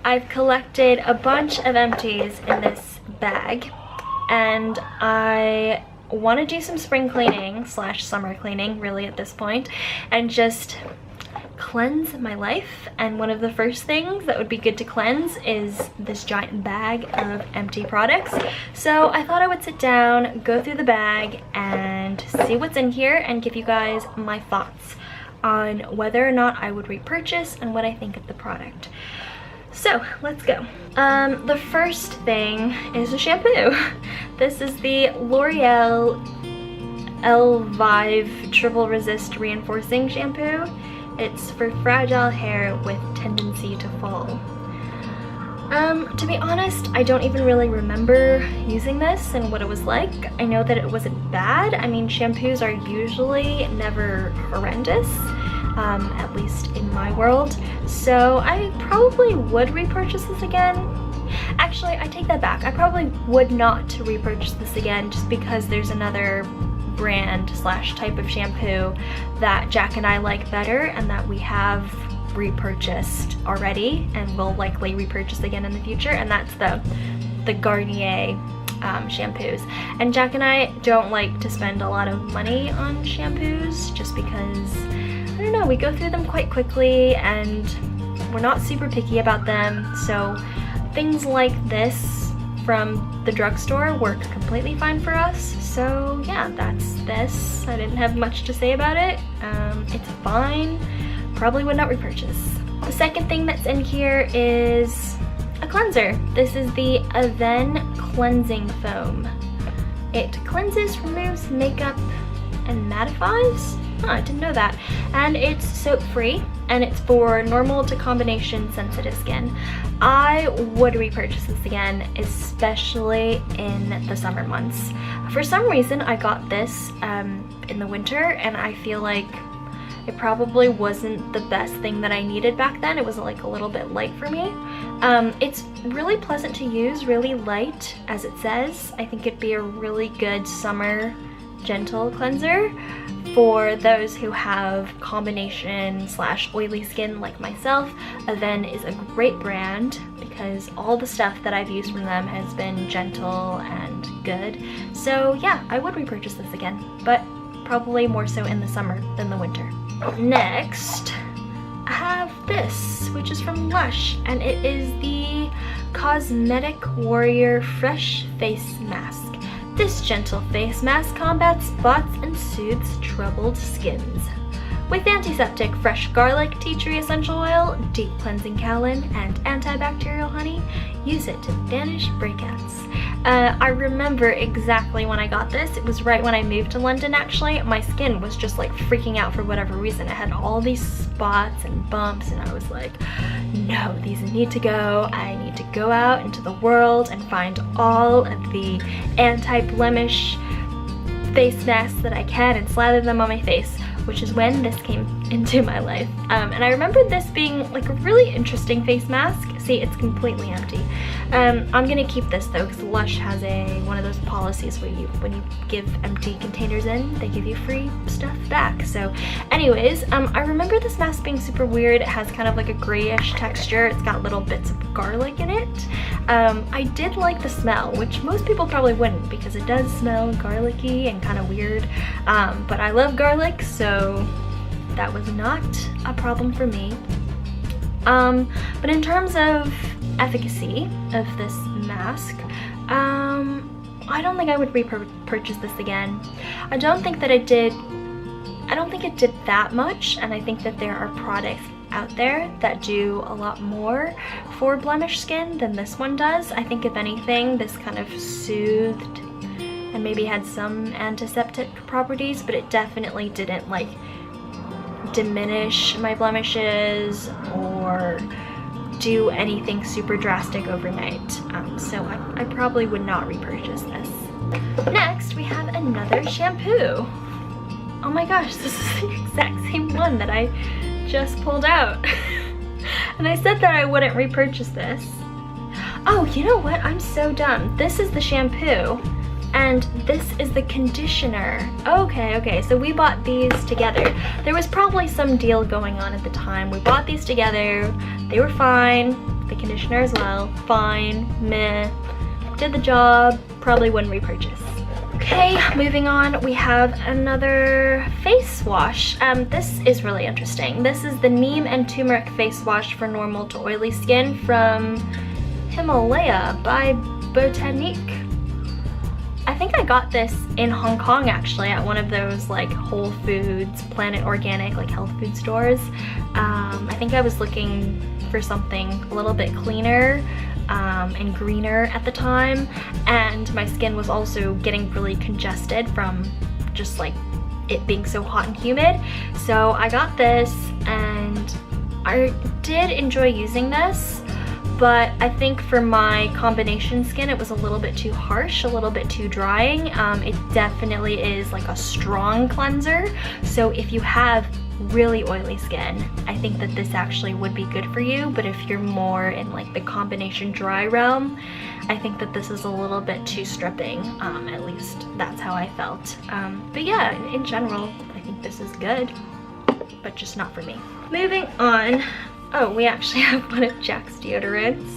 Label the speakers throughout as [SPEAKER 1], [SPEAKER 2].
[SPEAKER 1] I've collected a bunch of empties in this bag, and I want to do some spring cleaning slash summer cleaning really at this point, and just cleanse my life. And one of the first things that would be good to cleanse is this giant bag of empty products. So I thought I would sit down, go through the bag and see what's in here and give you guys my thoughts on whether or not I would repurchase and what I think of the product. So let's go. The first thing is a shampoo. This is the L'Oreal Elvive Triple Resist Reinforcing Shampoo. It's for fragile hair with tendency to fall. To be honest, I don't even really remember using this and what it was like. I know that it wasn't bad. I mean, shampoos are usually never horrendous, at least in my world. So I probably would repurchase this again. Actually, I take that back. I probably would not repurchase this again just because there's another brand slash type of shampoo that Jack and I like better and that we have repurchased already and will likely repurchase again in the future, and that's the Garnier shampoos. And Jack and I don't like to spend a lot of money on shampoos just because, I don't know, we go through them quite quickly and we're not super picky about them. So things like this from the drugstore work completely fine for us. So yeah, that's this. I didn't have much to say about it. It's fine. Probably would not repurchase. The second thing that's in here is a cleanser. This is the Avene Cleansing Foam. It cleanses, removes makeup, and mattifies. Oh, I didn't know that. And it's soap free, and it's for normal to combination sensitive skin. I would repurchase this again, especially in the summer months. For some reason, I got this in the winter, and I feel like it probably wasn't the best thing that I needed back then. It was like a little bit light for me. It's really pleasant to use, really light, as it says. I think it'd be a really good summer gentle cleanser for those who have combination slash oily skin like myself. Avene is a great brand because all the stuff that I've used from them has been gentle and good. So yeah, I would repurchase this again, but probably more so in the summer than the winter. Next, I have this, which is from Lush, and it is the Cosmetic Warrior Fresh Face Mask. This gentle face mask combats spots and soothes troubled skins. With antiseptic fresh garlic, tea tree essential oil, deep cleansing kaolin, and antibacterial honey, use it to banish breakouts. I remember exactly when I got this. It was right when I moved to London, actually. My skin was just like freaking out for whatever reason. It had all these spots and bumps, and I was like, no, these need to go. I need to go out into the world and find all of the anti-blemish face masks that I can and slather them on my face, which is when this came into my life. And I remember this being like a really interesting face mask. See, it's completely empty. I'm gonna keep this though, because Lush has one of those policies where when you give empty containers in, they give you free stuff back. So anyways, I remember this mask being super weird. It has kind of like a grayish texture. It's got little bits of garlic in it. I did like the smell, which most people probably wouldn't because it does smell garlicky and kind of weird. But I love garlic, so that was not a problem for me. But in terms of efficacy of this mask, I don't think I would repurchase this again. I don't think it did that much, and I think that there are products out there that do a lot more for blemished skin than this one does. I think if anything, this kind of soothed and maybe had some antiseptic properties, but it definitely didn't like diminish my blemishes or do anything super drastic overnight. So I probably would not repurchase this. Next, we have another shampoo. Oh my gosh, this is the exact same one that I just pulled out. And I said that I wouldn't repurchase this. Oh, you know what? I'm so dumb. This is the shampoo, and this is the conditioner. Okay, so we bought these together. There was probably some deal going on at the time. We bought these together. They were fine. The conditioner as well, fine, meh, did the job, probably wouldn't repurchase. Okay, moving on, we have another face wash. This is really interesting. This is the Neem and Tumeric face wash for normal to oily skin from Himalaya by Botanique. I think I got this in Hong Kong actually at one of those like Whole Foods, Planet Organic, like health food stores. I think I was looking for something a little bit cleaner and greener at the time, and my skin was also getting really congested from just like it being so hot and humid. So I got this and I did enjoy using this, but I think for my combination skin it was a little bit too harsh, a little bit too drying. It definitely is like a strong cleanser, so if you have really oily skin, I think that this actually would be good for you, but if you're more in like the combination dry realm, I think that this is a little bit too stripping. At least that's how I felt. But yeah, in general, I think this is good, but just not for me. Moving on, oh, we actually have one of Jack's deodorants.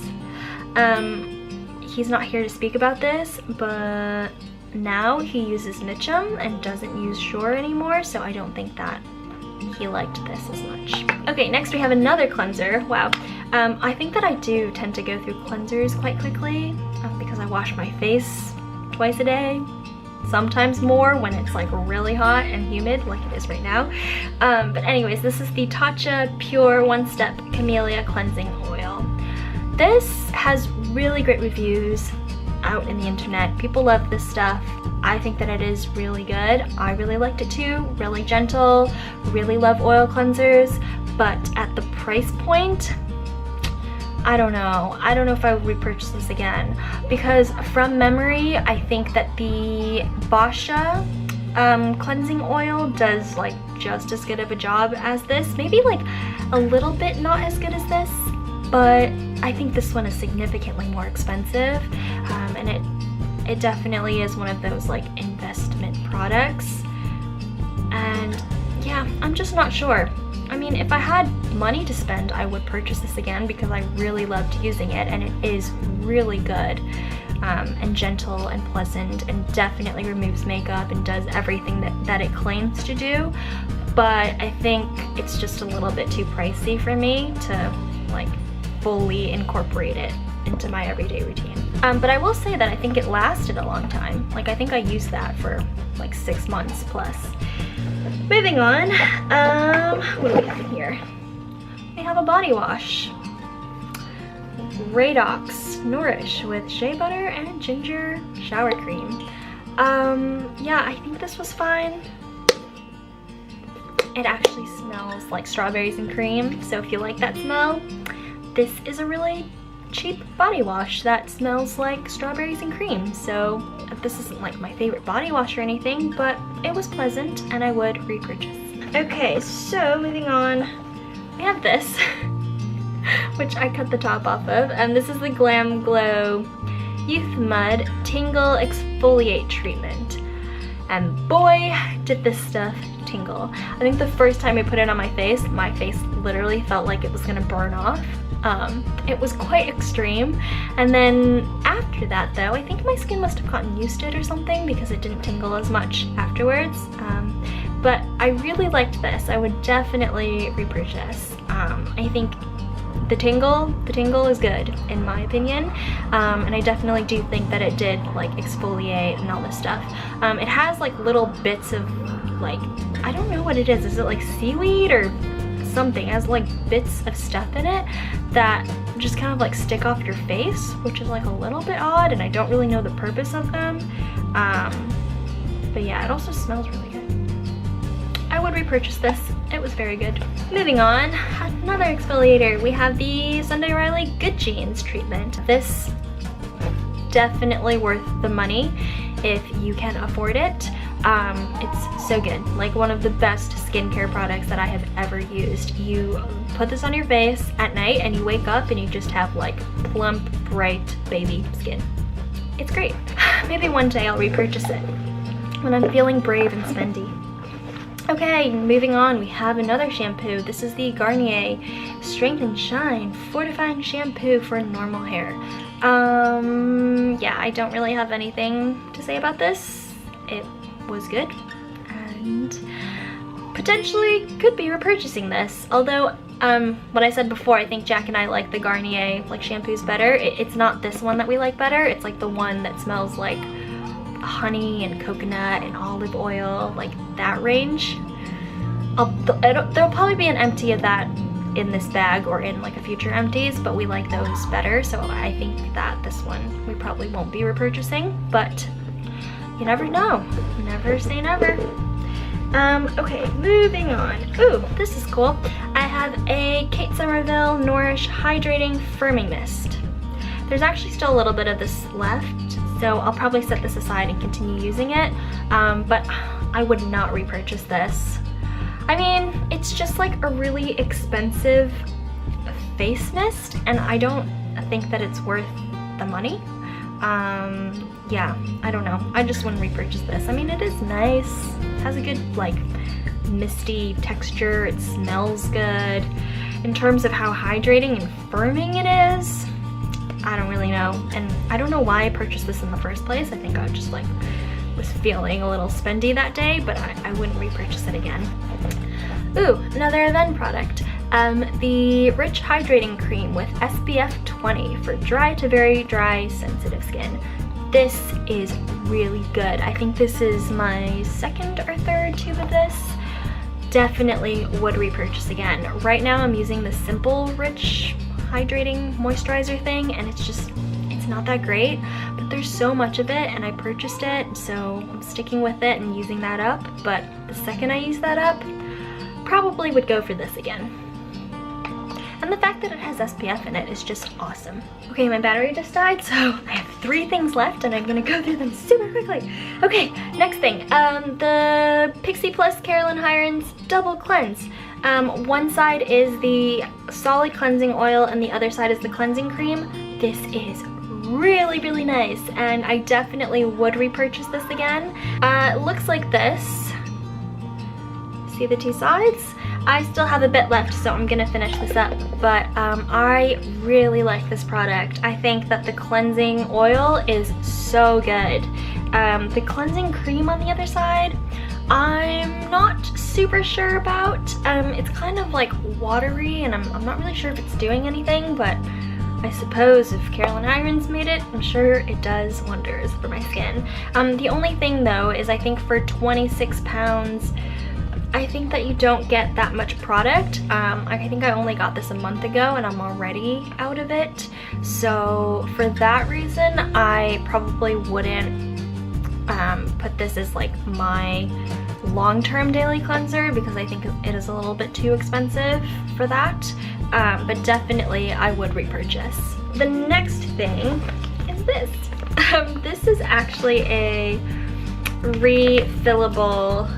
[SPEAKER 1] He's not here to speak about this, but now he uses Mitchum and doesn't use Shore anymore, so I don't think that he liked this as much. Okay, next we have another cleanser. Wow. I think that I do tend to go through cleansers quite quickly because I wash my face twice a day, sometimes more when it's like really hot and humid like it is right now. But anyways, this is the Tatcha Pure One Step Camellia Cleansing Oil. This has really great reviews out in the internet. People love this stuff. I think that it is really good. I really liked it too. Really gentle, really love oil cleansers, but at the price point, I don't know. I don't know if I would repurchase this again, because from memory, I think that the Basha cleansing oil does like just as good of a job as this. Maybe like a little bit not as good as this, but I think this one is significantly more expensive, and it definitely is one of those like investment products. And yeah, I'm just not sure. I mean, if I had money to spend, I would purchase this again because I really loved using it, and it is really good and gentle and pleasant and definitely removes makeup and does everything that it claims to do. But I think it's just a little bit too pricey for me to like fully incorporate it into my everyday routine. But I will say that I think it lasted a long time. Like I think I used that for like 6 months plus. Moving on, what do we have in here? We have a body wash. Radox Nourish with shea butter and ginger shower cream. Yeah, I think this was fine. It actually smells like strawberries and cream, so if you like that smell, this is a really cheap body wash that smells like strawberries and cream. So this isn't like my favorite body wash or anything, but it was pleasant and I would repurchase. Okay, so moving on, we have this, which I cut the top off of, and this is the GlamGlow Youthmud TingleExfoliate treatment. And boy, did this stuff tingle. I think the first time I put it on my face literally felt like it was gonna burn off. It was quite extreme, and then after that though, I think my skin must have gotten used to it or something because it didn't tingle as much afterwards. But I really liked this. I would definitely repurchase. I think the tingle is good in my opinion, and I definitely do think that it did like exfoliate and all this stuff. It has like little bits of like, I don't know what it is it like seaweed or something? It has like bits of stuff in it that just kind of like stick off your face, which is like a little bit odd, and I don't really know the purpose of them. But yeah, it also smells really good. I would repurchase this. It was very good. Moving on, another exfoliator. We have the Sunday Riley Good Genes treatment. This definitely worth the money if you can afford it. It's so good. Like one of the best skincare products that I have ever used. You put this on your face at night and you wake up and you just have like plump, bright baby skin. It's great. Maybe one day I'll repurchase it when I'm feeling brave and spendy. Okay, moving on, we have another shampoo. This is the Garnier Strength and Shine Fortifying Shampoo for normal hair. Yeah, I don't really have anything to say about this. It was good, and potentially could be repurchasing this. Although, what I said before, I think Jack and I like the Garnier like shampoos better. It's not this one that we like better. It's like the one that smells like honey and coconut and olive oil, like that range. There'll probably be an empty of that in this bag or in like a future empties, but we like those better, so I think that this one we probably won't be repurchasing, but you never know. Never say never. Okay, moving on. Ooh, this is cool. I have a Kate Somerville Nourish Hydrating Firming Mist. There's actually still a little bit of this left, so I'll probably set this aside and continue using it, but I would not repurchase this. I mean, it's just like a really expensive face mist, and I don't think that it's worth the money. Yeah, I don't know. I just wouldn't repurchase this. I mean, it is nice. It has a good, like, misty texture. It smells good. In terms of how hydrating and firming it is, I don't really know. And I don't know why I purchased this in the first place. I think I just, like, was feeling a little spendy that day, but I wouldn't repurchase it again. Ooh, another Avene product. The Rich Hydrating Cream with SPF 20 for dry to very dry sensitive skin. This is really good. I think this is my second or third tube of this. Definitely would repurchase again. Right now I'm using the Simple Rich Hydrating Moisturizer thing, and it's not that great, but there's so much of it and I purchased it, so I'm sticking with it and using that up. But the second I use that up, probably would go for this again. And the fact that it has SPF in it is just awesome. Okay, my battery just died, so I have 3 things left and I'm gonna go through them super quickly. Okay, next thing, the Pixi Plus Carolyn Hirons Double Cleanse. One side is the solid cleansing oil and the other side is the cleansing cream. This is really, really nice, and I definitely would repurchase this again. It looks like this. See the 2 sides? I still have a bit left, so I'm gonna finish this up, but I really like this product. I think that the cleansing oil is so good. The cleansing cream on the other side, I'm not super sure about. It's kind of like watery, and I'm not really sure if it's doing anything, but I suppose if Carolyn Hirons made it, I'm sure it does wonders for my skin. The only thing though is I think for 26 pounds, I think that you don't get that much product. I think I only got this a month ago and I'm already out of it. So for that reason, I probably wouldn't put this as like my long-term daily cleanser because I think it is a little bit too expensive for that. But definitely I would repurchase. The next thing is this. This is actually a refillable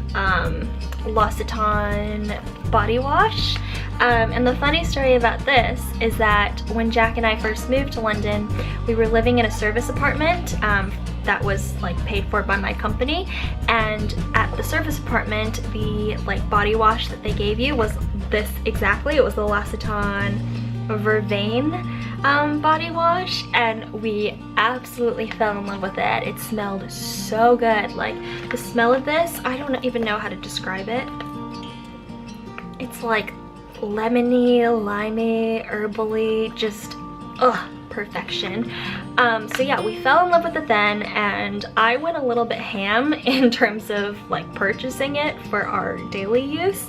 [SPEAKER 1] L'Occitane body wash. And the funny story about this is that when Jack and I first moved to London, we were living in a service apartment that was like paid for by my company, and at the service apartment the like body wash that they gave you was this exactly. It was the L'Occitane Verveine body wash, and we absolutely fell in love with it. It smelled so good. Like the smell of this, I don't even know how to describe it. It's like lemony, limey, herbally, just perfection. So yeah, we fell in love with it then, and I went a little bit ham in terms of like purchasing it for our daily use,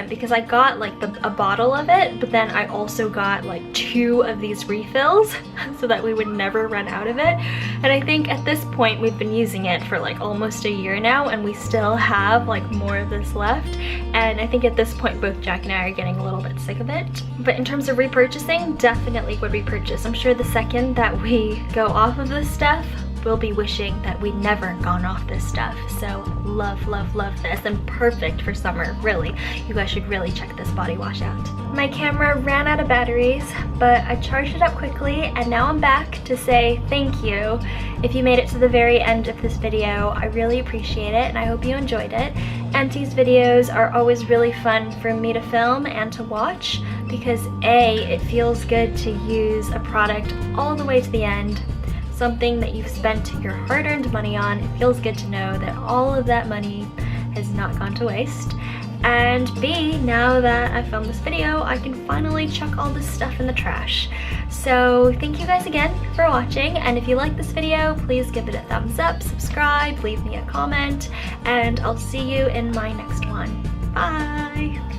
[SPEAKER 1] because I got like a bottle of it, but then I also got like 2 of these refills so that we would never run out of it. And I think at this point we've been using it for like almost a year now, and we still have like more of this left, and I think at this point both Jack and I are getting a little bit sick of it. But in terms of repurchasing, definitely would repurchase. I'm sure the second that we go off of this stuff, we'll be wishing that we'd never gone off this stuff. So love, love, love this, and perfect for summer, really. You guys should really check this body wash out. My camera ran out of batteries, but I charged it up quickly, and now I'm back to say thank you. If you made it to the very end of this video, I really appreciate it, and I hope you enjoyed it. Empties videos are always really fun for me to film and to watch because A, it feels good to use a product all the way to the end, something that you've spent your hard-earned money on. It feels good to know that all of that money has not gone to waste. And B, now that I filmed this video, I can finally chuck all this stuff in the trash. So thank you guys again for watching, and if you like this video, please give it a thumbs up, subscribe, leave me a comment, and I'll see you in my next one. Bye!